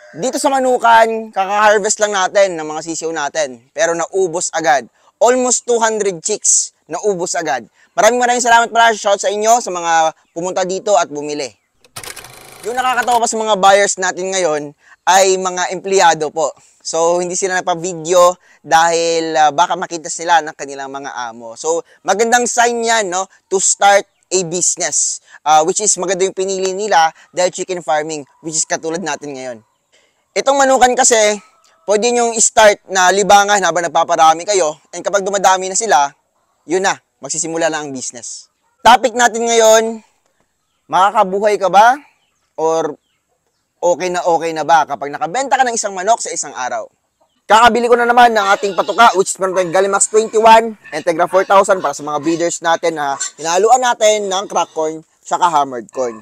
Dito sa Manukan, kaka-harvest lang natin ng mga sisiw natin. Pero naubos agad. Almost 200 chicks, naubos agad. Maraming salamat pala. Shout sa inyo sa mga pumunta dito at bumili. Yung nakakatawa pa sa mga buyers natin ngayon ay mga empleyado po. So, hindi sila nagpa-video dahil baka makita sila ng kanilang mga amo. So, magandang sign yan, no, to start a business. Which is maganda yung pinili nila dahil chicken farming, which is katulad natin ngayon. Itong Manukan kasi, pwede nyo i-start na libangan habang nagpaparami kayo. And kapag dumadami na sila, yun na, magsisimula na ang business. Topic natin ngayon, makakabuhay ka ba? Or okay na ba kapag nakabenta ka ng isang manok sa isang araw? Kakabili ko na naman ng ating patuka, which is meron tayong Gallimax 21, Integra 4000 para sa mga breeders natin na hinahaluan natin ng crack corn saka hammered corn.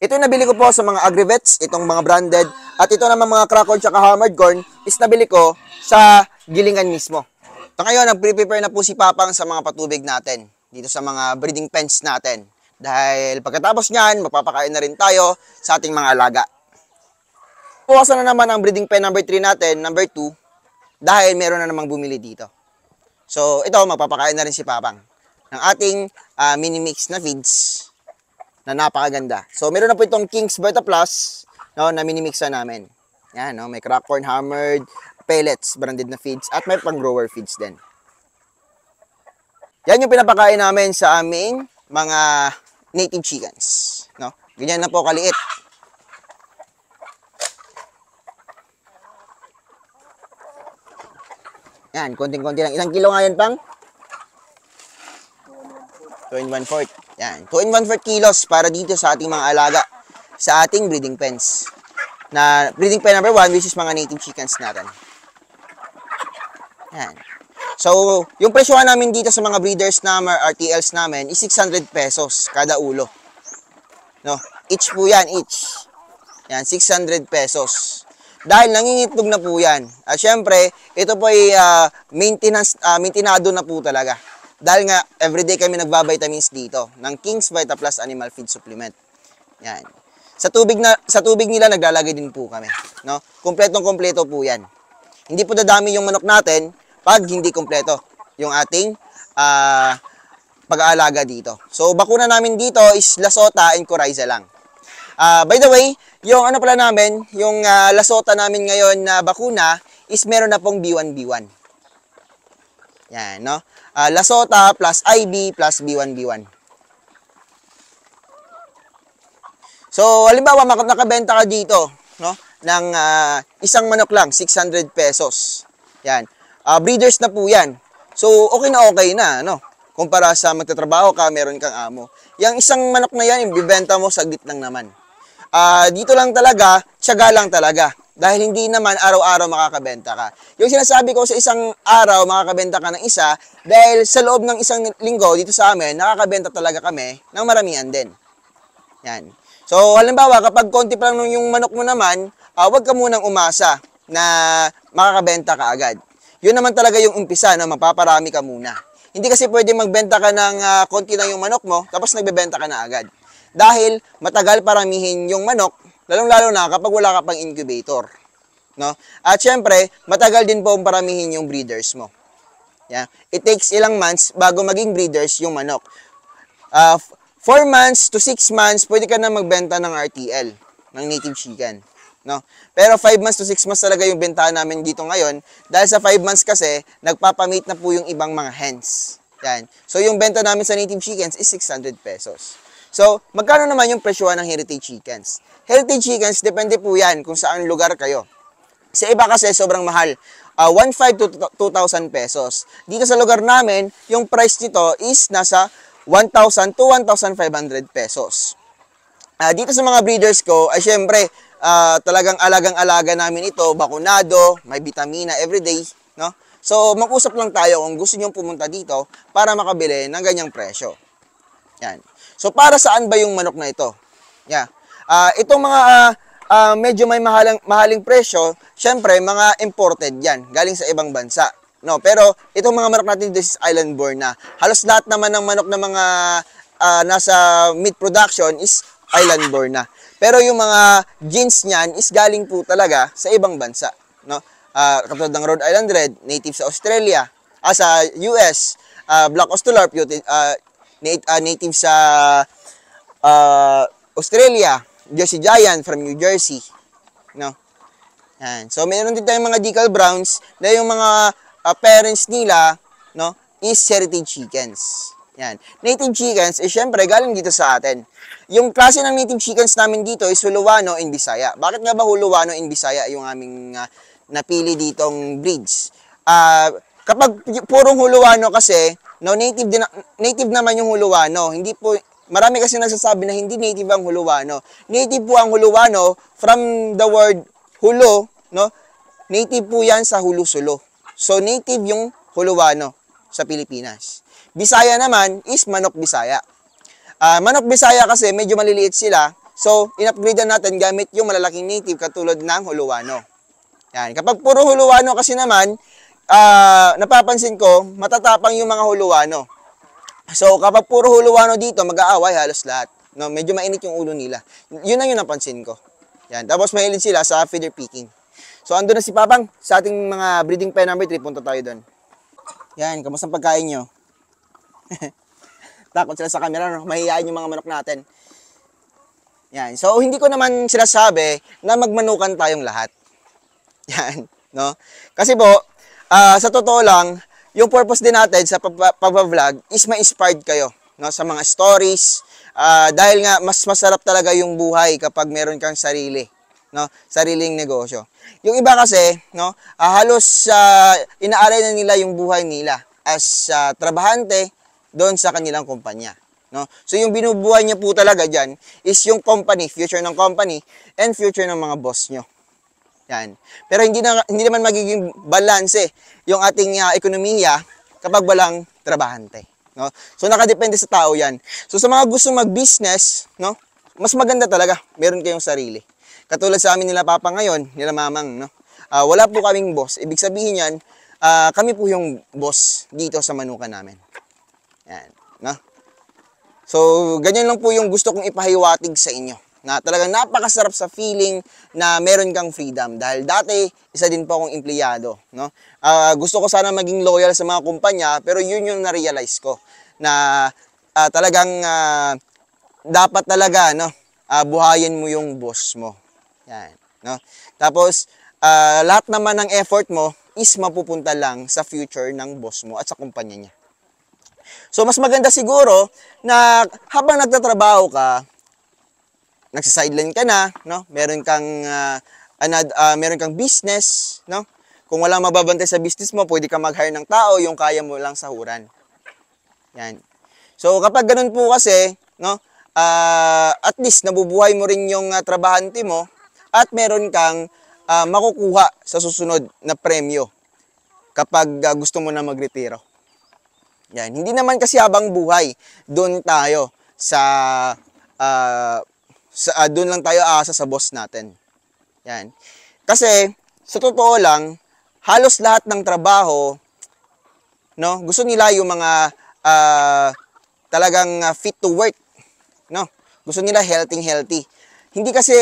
Ito yung nabili ko po sa mga agrivets, itong mga branded. At ito naman mga crack corn saka hammered corn is nabili ko sa gilingan mismo. So ngayon, nag-prepare na po si Papang sa mga patubig natin dito sa mga breeding pens natin. Dahil pagkatapos niyan, magpapakain na rin tayo sa ating mga alaga. Puwasan na naman ang breeding pen number 3 natin, number 2, dahil meron na namang bumili dito. So ito, magpapakain na rin si Papang ng ating mini mix na feeds na napakaganda. So meron na po itong King's Beta Plus, no, na mini mix na namin. Yan, no, may crack corn, hammered, pellets, branded na feeds, at may pang-grower feeds din. Yan yung pinapakain namin sa aming mga native chickens, no? Ganyan na po kaliit. Yan, konting-konti lang. Ilang kilo nga yan, Pang? 2 1/4. Yan, 2 1/4 kilos para dito sa ating mga alaga sa ating breeding pens. Na breeding pen number 1, which is mga native chickens natin. Yan. So, yung presyohan namin dito sa mga breeders na RTLs namin is 600 pesos kada ulo. No, each po yan, each. Yan, 600 pesos. Dahil nangingitlog na po yan. At syempre, ito po ay maintenado na po talaga. Dahil nga, everyday kami nagbabitamins dito ng King's Vita Plus Animal Feed Supplement. Yan. Sa tubig nila naglalagay din po kami, no? Kompletong-kompleto po yan. Hindi po dadami yung manok natin pag hindi kompleto yung ating pag-aalaga dito. So, bakuna namin dito is Lasota and Coryza lang. By the way, yung ano pala namin, yung Lasota namin ngayon na bakuna is meron na pong B1B1. Yan, no? Lasota plus IB plus B1B1. So, halimbawa, nakabenta ka dito, no? Ng isang manok lang, 600 pesos. Yan. Breeders na po yan. So, okay na, no? Kumpara sa magtatrabaho ka, meron kang amo. Yung isang manok na yan, ibibenta mo, saglit lang naman. Dito lang talaga, tiyaga lang talaga. Dahil hindi naman araw-araw makakabenta ka. Yung sinasabi ko sa isang araw, makakabenta ka ng isa, dahil sa loob ng isang linggo, dito sa amin, nakakabenta talaga kami ng maramihan din. Yan. So, halimbawa, kapag konti pa lang yung manok mo naman, huwag ka munang umasa na makakabenta ka agad. Yun naman talaga yung umpisa, na mapaparami ka muna. Hindi kasi pwede magbenta ka ng konti lang yung manok mo, tapos nagbebenta ka na agad. Dahil matagal paramihin yung manok, lalong-lalo na kapag wala ka pang incubator. No? At syempre, matagal din po paramihin yung breeders mo. Yeah? It takes ilang months bago maging breeders yung manok. 4 months to 6 months, pwede ka na magbenta ng RTL, ng native chicken. No? Pero 5 months to 6 months talaga yung bentahan namin dito ngayon. Dahil sa 5 months kasi, nagpapamate na po yung ibang mga hens. Yan. So, yung benta namin sa native chickens is 600 pesos. So, magkano naman yung presyohan ng heritage chickens? Heritage chickens, depende po yan kung saan lugar kayo. Sa iba kasi, sobrang mahal. 1,500 to 2,000 pesos. Dito sa lugar namin, yung price nito is nasa 1,000 to 1,500 pesos. Dito sa mga breeders ko, ay syempre, talagang alagang-alaga namin ito, bakunado, may vitamina everyday, no? So, mag-usap lang tayo kung gusto nyo pumunta dito para makabili ng ganyang presyo. Yan. So, para saan ba yung manok na ito? Yeah. Itong mga medyo may mahaling presyo, syempre, mga imported yan, galing sa ibang bansa. No, pero itong mga manok natin, this is island born na. Halos lahat naman ng manok na mga nasa meat production is island born na. Pero yung mga genes niyan is galing po talaga sa ibang bansa, no? Katulad ng Rhode Island Red, native sa Australia, sa US, Black Australorp, native sa Australia, Jersey Giant from New Jersey, no? Yan. So, meron din tayong mga decal browns na yung mga parents nila, no, is heritage chickens. Yan. Native chickens, syempre, galing dito sa atin. Yung klase ng native chickens namin dito is Huluano in Bisaya. Bakit nga ba Huluano in Bisaya yung aming napili ditong breeds? Kapag purong Huluano kasi, no, native naman yung Huluano. Hindi po, marami kasi nagsasabi na hindi native ang Huluano. Native po ang Huluano from the word Hulu, no? Native po yan sa Hulu-Sulu. So, native yung Huluano sa Pilipinas. Bisaya naman is Manok Bisaya. Manok Bisaya kasi medyo maliliit sila. So, in-upgrade natin gamit yung malalaking native katulad ng Huluano. Yan. Kapag puro Huluano kasi naman, napapansin ko, matatapang yung mga Huluano. So, kapag puro Huluano dito, mag-aaway halos lahat. No, medyo mainit yung ulo nila. Yun ang yung napansin ko. Yan. Tapos mahilig sila sa feather picking. So, ando na si Papang sa ating mga breeding pen number 3. Punta tayo doon. Yan. Kamusta ang pagkain nyo? Takot sila sa camera, no? Mahihayin yung mga manok natin. Yan. So, hindi ko naman sinasabi na magmanukan tayong lahat. Yan. No? Kasi po, sa totoo lang, yung purpose din natin sa pag-vlog is ma-inspired kayo, no, sa mga stories, dahil nga mas masarap talaga yung buhay kapag meron kang sarili, no, sariling negosyo. Yung iba kasi, no, halos inaaray na nila yung buhay nila as trabahante doon sa kanilang kumpanya, no. So yung binubuhay niya po talaga diyan is yung company, future ng company and future ng mga boss nyo. Yan. Pero hindi naman magiging balanse yung ating ekonomiya kapag walang trabahante, no? So nakadepende sa tao 'yan. So sa mga gusto mag-business, no, mas maganda talaga meron kayong sarili. Katulad sa amin nila Papa ngayon, nila Mamang, no. Wala po kaming boss. Ibig sabihin 'yan, kami po yung boss dito sa manukan namin. Yan, no? So ganyan lang po yung gusto kong ipahiwatig sa inyo. Na talagang napakasarap sa feeling na meron kang freedom. Dahil dati, isa din po akong empleyado, no? Gusto ko sana maging loyal sa mga kumpanya, pero yun yung na-realize ko. Na talagang dapat talaga, no, buhayin mo yung boss mo. Yan, no? Tapos, lahat naman ng effort mo is mapupunta lang sa future ng boss mo at sa kumpanya niya. So, mas maganda siguro na habang nagtatrabaho ka, nagsa-sideline ka na, no? Meron kang business, no? Kung wala mababantay sa business mo, pwede ka mag-hire ng tao, yung kaya mo lang sahuran. Yan. So kapag ganun po kasi, no? At least nabubuhay mo rin yung trabahante mo at meron kang makukuha sa susunod na premyo kapag gusto mo na magretiro. Yan. Hindi naman kasi habang buhay, doon tayo doon lang tayo aasa sa boss natin. Yan. Kasi, sa totoo lang, halos lahat ng trabaho, no, gusto nila yung mga talagang fit to work. No? Gusto nila healthy. Hindi kasi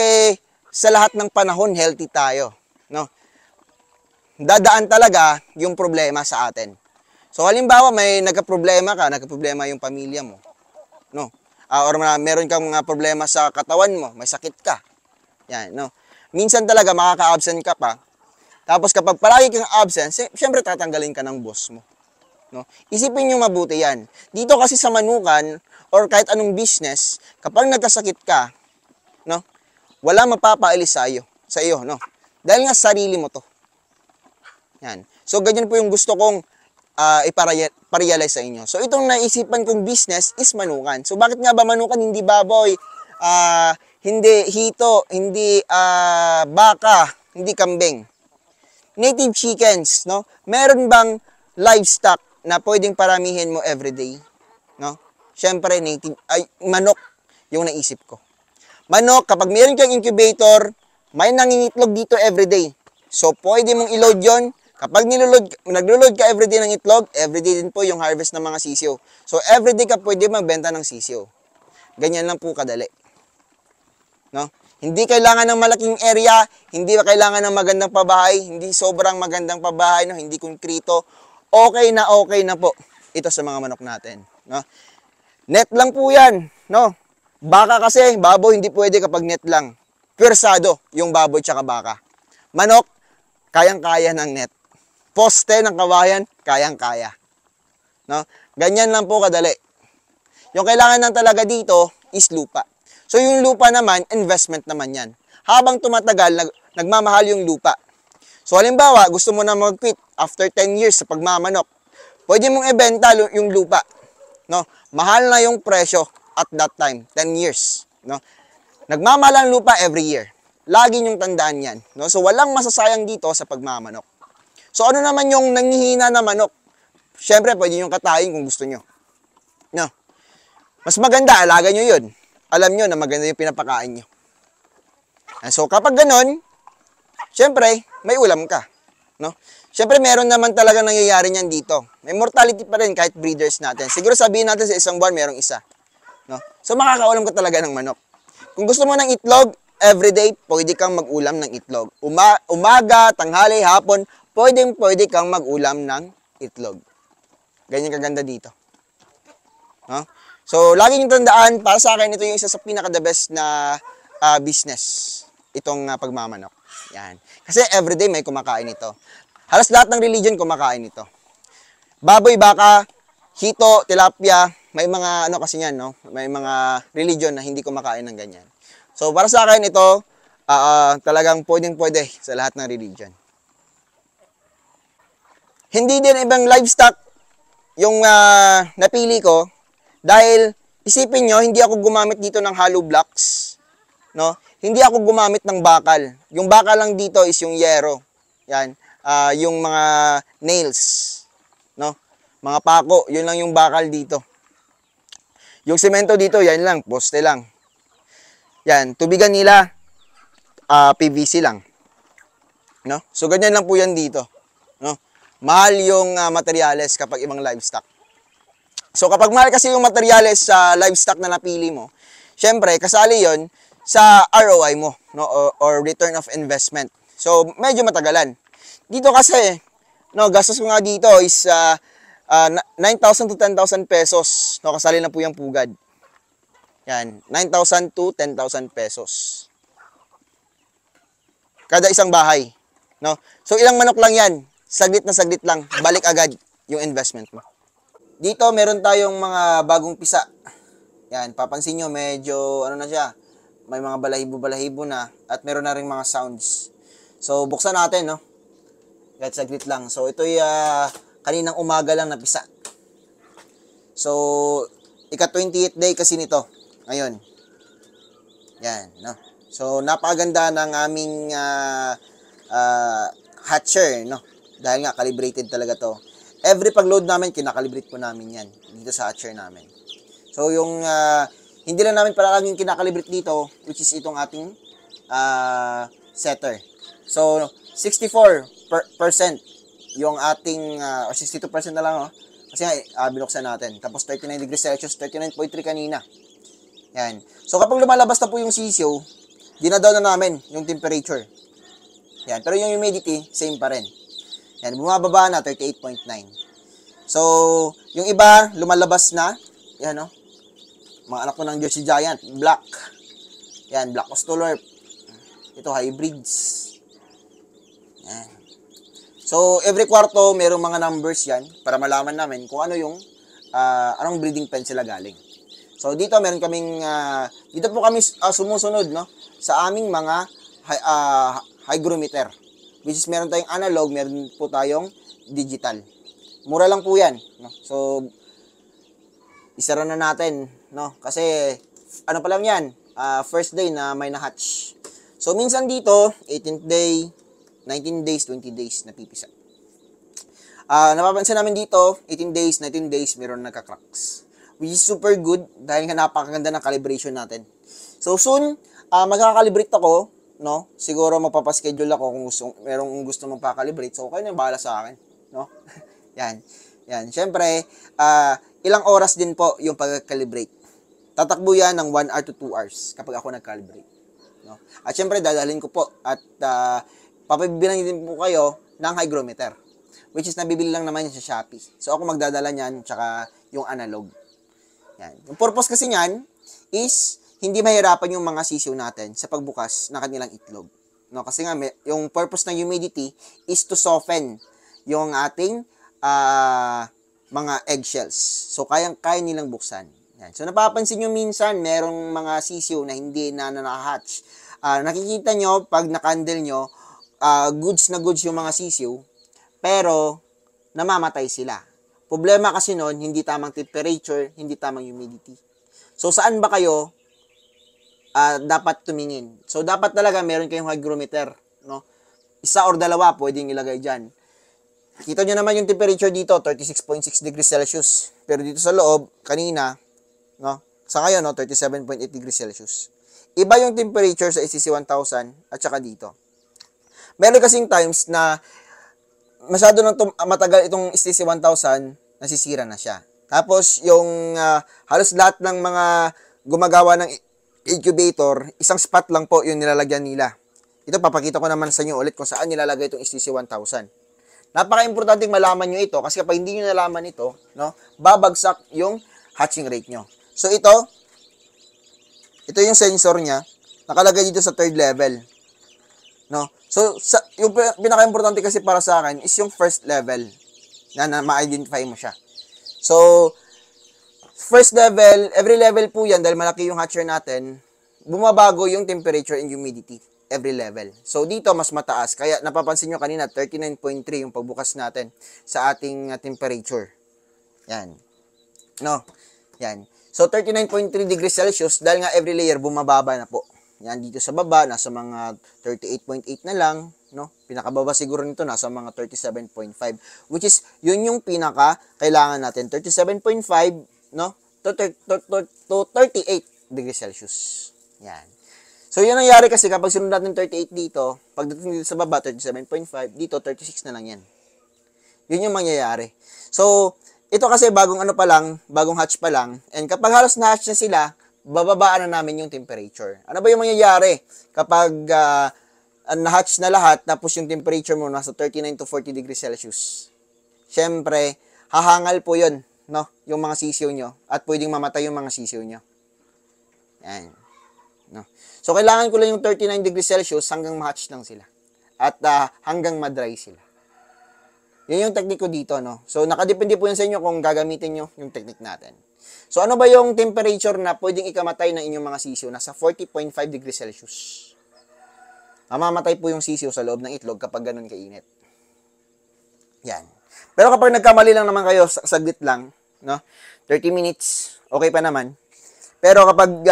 sa lahat ng panahon healthy tayo. No? Dadaan talaga yung problema sa atin. So, halimbawa, may nagka-problema yung pamilya mo. No? Or meron kang mga problema sa katawan mo, may sakit ka. Yan, no? Minsan talaga makaka-absent ka pa. Tapos kapag palagi kang absent, syempre tatanggalin ka ng boss mo. No? Isipin nyo mabuti yan. Dito kasi sa manukan, or kahit anong business, kapag nagkasakit ka, no, wala mapapaalis sa iyo, no? Dahil nga sarili mo to. Yan. So, ganyan po yung gusto kong iparealize sa inyo. So, itong naisipan kong business is manukan. So, bakit nga ba manukan? Hindi baboy, hindi hito, hindi baka, hindi kambing. Native chickens, no? Meron bang livestock na pwedeng paramihin mo everyday? No? Siyempre, manok yung naisip ko. Manok, kapag meron kang incubator, may nangingitlog dito everyday. So, pwede mong i-load yun. Kapag naglo-load ka everyday ng itlog, everyday din po yung harvest ng mga sisiyo. So, everyday ka pwede magbenta ng sisiyo. Ganyan lang po kadali. No? Hindi kailangan ng malaking area, hindi kailangan ng magandang pabahay, hindi sobrang magandang pabahay, no? Hindi konkrito. Okay na po ito sa mga manok natin, no? Net lang po yan, no? Baka kasi, baboy hindi pwede kapag net lang. Pwersado yung baboy tsaka baka. Manok, kayang-kaya ng net. Poste ng kawayan, kayang-kaya. No? Ganyan lang po kadali. Yung kailangan lang talaga dito is lupa. So yung lupa naman, investment naman yan. Habang tumatagal, nagmamahal yung lupa. So halimbawa, gusto mo na mag-quit after 10 years sa pagmamanok. Pwede mong ibenta yung lupa. No? Mahal na yung presyo at that time, 10 years. No? Nagmamahal ang lupa every year. Lagi niyong tandaan yan. No? So walang masasayang dito sa pagmamanok. So ano naman yung nanghihina na manok? Siyempre, pwede niyong katayin kung gusto niyo. No? Mas maganda, alaga niyo yun. Alam niyo na maganda yung pinapakain niyo. So kapag ganun, siyempre, may ulam ka. No? Siyempre, meron naman talaga nangyayari niyan dito. May mortality pa rin kahit breeders natin. Siguro sabihin natin sa isang buwan, merong isa. No? So makakaulam ka talaga ng manok. Kung gusto mo ng itlog, everyday, pwede kang mag-ulam ng itlog. Umaga, tanghali, hapon, pwede kang mag-ulam ng itlog. Ganyan kaganda dito. No? So, lagi niyong tandaan, para sa akin, ito yung isa sa pinaka-the best na business. Itong pagmamanok. Yan. Kasi everyday may kumakain ito. Halos lahat ng religion kumakain ito. Baboy, baka, hito, tilapia, may mga ano kasi yan, no? May mga religion na hindi kumakain ng ganyan. So, para sa akin, ito, talagang pwedeng-pwede sa lahat ng religion. Hindi din ibang livestock yung napili ko dahil isipin nyo, hindi ako gumamit dito ng hollow blocks. No? Hindi ako gumamit ng bakal. Yung bakal lang dito is yung yero. Yan. Yung mga nails. No? Mga pako. Yun lang yung bakal dito. Yung semento dito, yan lang. Poste lang. Yan. Tubigan nila, PVC lang. No? So, ganyan lang po yan dito. No? Mahal yung materyales kapag ibang livestock. So, kapag mahal kasi yung materyales sa livestock na napili mo, syempre, kasali yon sa ROI mo, no? Or return of investment. So, medyo matagalan. Dito kasi, no, gastos ko nga dito is 9,000 to 10,000 pesos. No, kasali na po yung pugad. Yan, 9,000 to 10,000 pesos. Kada isang bahay. No? So, ilang manok lang yan. Saglit na saglit lang. Balik agad yung investment mo. Dito, meron tayong mga bagong pisa. Yan, papansin nyo, medyo, ano na siya, may mga balahibo-balahibo na, at meron na rin mga sounds. So, buksan natin, no? Kahit saglit lang. So, ito'y kaninang umaga lang na pisa. So, ika-28th day kasi nito. Ngayon. Yan, no? So, napakaganda ng aming hatcher, no? Dahil nga, calibrated talaga to. Every pag-load namin, kinakalibrate po namin yan dito sa hatcher namin. So, yung hindi lang namin palaging kinakalibrate dito, which is itong ating setter. So, 64% yung ating, or 62% na lang, oh. Kasi binuksan natin. Tapos 39 degrees Celsius, 39.3 kanina. Yan. So, kapag lumalabas na po yung sisyo, dinadaw na namin yung temperature. Yan. Pero yung humidity, same pa rin. Yan, bumababa na, 38.9. So, yung iba, lumalabas na. Yan, no? Mga anak ko ng Jersey Giant, black. Yan, black Australorp. Ito, hybrids. Yan. So, every kwarto, merong mga numbers yan para malaman namin kung ano yung, anong breeding pen sila galing. So, dito, meron kaming, dito po kami sumusunod, no? Sa aming mga hygrometer. Which is meron tayong analog, meron po tayong digital. Mura lang po yan. No? So, isara na natin. No? Kasi, ano pa lang yan? First day na may na-hatch. So, minsan dito, 18th day, 19 days, 20 days, napipisa. Napapansin namin dito, 18 days, 19 days, meron nagka-cracks. Which is super good dahil nga napakaganda ng calibration natin. So, soon, magkakalibrate ako. No? Siguro mapapaschedule ako kung merong gusto magpa-calibrate. So, kayo na bahala sa akin. No? Yan. Yan. Siyempre, ilang oras din po yung pag-calibrate. Tatakbo yan ng 1 hour to 2 hours kapag ako nag-calibrate. No? At syempre, dadalhin ko po at papabibilang din po kayo ng hygrometer, which is nabibili lang naman yan sa Shopee. So, ako magdadala niyan, tsaka yung analog. Yan. Yung purpose kasi niyan is hindi mahirapan yung mga sisiw natin sa pagbukas ng kanilang itlog. No, kasi nga yung purpose ng humidity is to soften yung ating mga eggshells. So kaya nilang buksan. Yan. So napapansin nyo minsan merong mga sisiw na hindi na naka-hatch. Nakikita nyo pag nakandle nyo, goods na goods yung mga sisiw, pero namamatay sila. Problema kasi noon, hindi tamang temperature, hindi tamang humidity. So, saan ba kayo dapat tumingin? So, dapat talaga meron kayong hygrometer. No? Isa or dalawa, pwedeng ilagay dyan. Kita nyo naman yung temperature dito, 36.6 degrees Celsius. Pero dito sa loob, kanina, no? Sa ngayon, no, 37.8 degrees Celsius. Iba yung temperature sa SCC-1000 at saka dito. Meron kasing times na masyado nang matagal itong STC-1000, nasisira na siya. Tapos, yung halos lahat ng mga gumagawa ng incubator, isang spot lang po yung nilalagyan nila. Ito, papakita ko naman sa inyo ulit kung saan nilalagay itong STC-1000. Napaka-importante malaman nyo ito kasi kapag hindi nyo nalaman ito, no, babagsak yung hatching rate nyo. So, ito yung sensor niya, nakalagay dito sa 3rd level. No? So, yung pinaka-importante kasi para sa akin is yung first level na ma-identify mo siya. So, first level, every level po yan, dahil malaki yung hatcher natin, bumabago yung temperature and humidity every level. So, dito mas mataas. Kaya napapansin nyo kanina, 39.3 yung pagbukas natin sa ating temperature. Yan. No? Yan. So, 39.3 degrees Celsius, dahil nga every layer bumababa na po. Yan, dito sa baba, nasa mga 38.8 na lang, no? Pinakababa siguro nito, nasa mga 37.5, which is, yun yung pinaka kailangan natin, 37.5, no? To 38 degrees Celsius. Yan. So, yun nangyari kasi kapag sunod natin 38 dito, pagdating dito sa baba, 37.5, dito, 36 na lang yan. Yun yung mangyayari. So, ito kasi bagong ano pa lang, bagong hatch pa lang, and kapag halos na-hatch na sila, bababaan na namin yung temperature. Ano ba yung mangyayari kapag na-hatch na lahat, tapos yung temperature mo nasa 39 to 40 degrees Celsius? Siyempre, hahangal po yun, no? Yung mga sisiw nyo, at pwedeng mamatay yung mga sisiw nyo. Yan. No? So, kailangan ko lang yung 39 degrees Celsius hanggang ma-hatch lang sila. At hanggang ma-dry sila. Yun yung technique ko dito, no? So, nakadepende po yan sa inyo kung gagamitin nyo yung technique natin. So, ano ba yung temperature na pwedeng ikamatay ng inyong mga sisiw? Nasa 40.5 degrees Celsius. Mamamatay po yung sisiw sa loob ng itlog kapag ganun kainit. Yan. Pero kapag nagkamali lang naman kayo, saglit lang, no? 30 minutes, okay pa naman. Pero kapag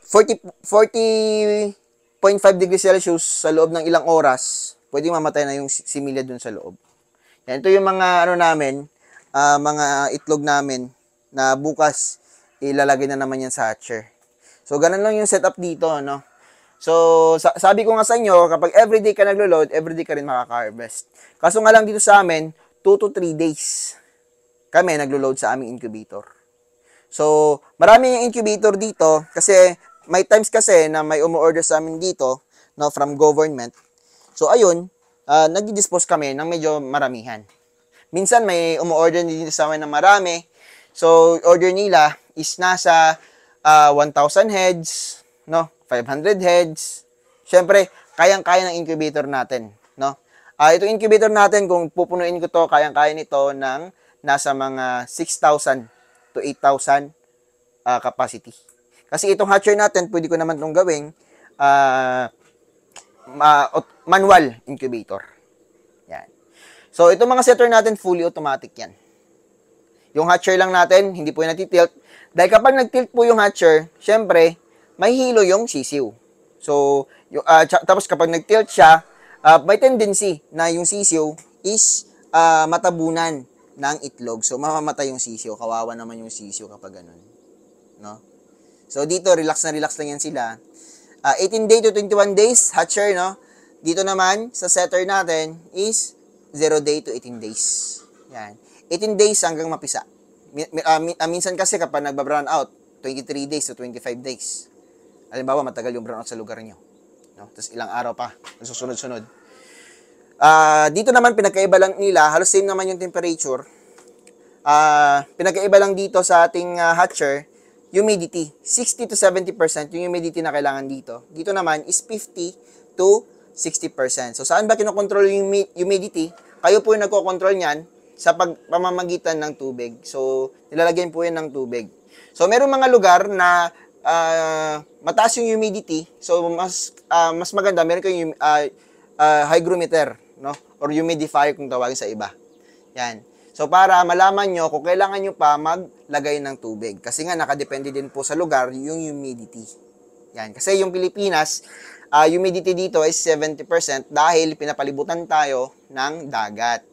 40.5 degrees Celsius sa loob ng ilang oras, pwedeng mamatay na yung similya dun sa loob. Yan, ito yung mga ano namin, mga itlog namin, na bukas ilalagay na naman yan sa hatcher. So, ganun lang yung setup dito, no? So, sabi ko nga sa inyo, kapag everyday ka naglo-load, everyday ka rin makaka-harvest. Kaso nga lang dito sa amin, 2 to 3 days kami naglo-load sa aming incubator. So, marami yung incubator dito kasi may times kasi na may umu-order sa amin dito, no, from government. So, ayun, nag-dispose kami ng medyo maramihan. Minsan may umu-order dito sa amin ng marami. So, order nila is nasa 1,000 heads, no? 500 heads. Siyempre, kayang-kaya ng incubator natin, no? Itong incubator natin, kung pupunuin ko to, kayang-kaya nito ng nasa mga 6,000 to 8,000 capacity. Kasi itong hatcher natin, pwede ko naman itong gawing manual incubator. Yan. So, itong mga setter natin, fully automatic yan. Yung hatcher lang natin, hindi po yung natitilt. Dahil kapag nagtilt po yung hatcher, syempre, may hilo yung sisiw. So, tapos kapag nagtilt siya, may tendency na yung sisiw is matabunan ng itlog. So, mamamatay yung sisiw. Kawawa naman yung sisiw kapag ganun. No? So, dito, relax na relax lang yan sila. 18 day to 21 days, hatcher, no? Dito naman, sa setter natin, is 0 day to 18 days. Yan. 18 days hanggang mapisa. Minsan kasi kapag nagba-brown out, 23 days to 25 days. Halimbawa, matagal yung brown out sa lugar nyo. no? Tapos ilang araw pa, susunod-sunod. Dito naman, pinagkaiba lang nila, halos same naman yung temperature. Pinagkaiba lang dito sa ating hatcher, humidity. 60 to 70% yung humidity na kailangan dito. Dito naman is 50 to 60%. So, saan ba kinokontrol yung humidity? Kayo po yung nagkocontrol niyan sa pamamagitan ng tubig. So, nilalagyan po yan ng tubig. So, merong mga lugar na mataas yung humidity. So, mas maganda, meron kayong hygrometer, no? Or humidifier kung tawagin sa iba. Yan. So, para malaman nyo kung kailangan nyo pa maglagay ng tubig. Kasi nga, nakadepende din po sa lugar yung humidity. Yan. Kasi yung Pilipinas, humidity dito is 70% dahil pinapalibutan tayo ng dagat.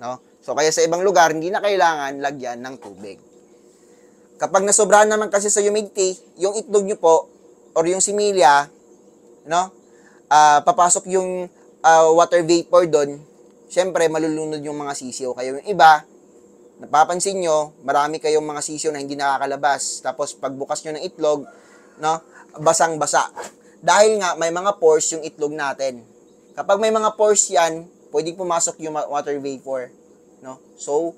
No? So, kaya sa ibang lugar, hindi na kailangan lagyan ng tubig. Kapag nasobrahan naman kasi sa humidity, yung itlog nyo po, or yung similya, no? Papasok yung water vapor doon, syempre, malulunod yung mga sisiyo. Kaya yung iba, napapansin nyo, marami kayong mga sisiyo na hindi nakakalabas. Tapos, pagbukas nyo ng itlog, no, basang-basa. Dahil nga, may mga pores yung itlog natin. Kapag may mga pores yan, pwedeng pumasok yung water vapor. No? So,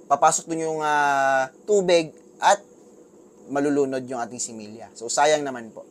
papasok dun yung tubig at malulunod yung ating similya. So, sayang naman po.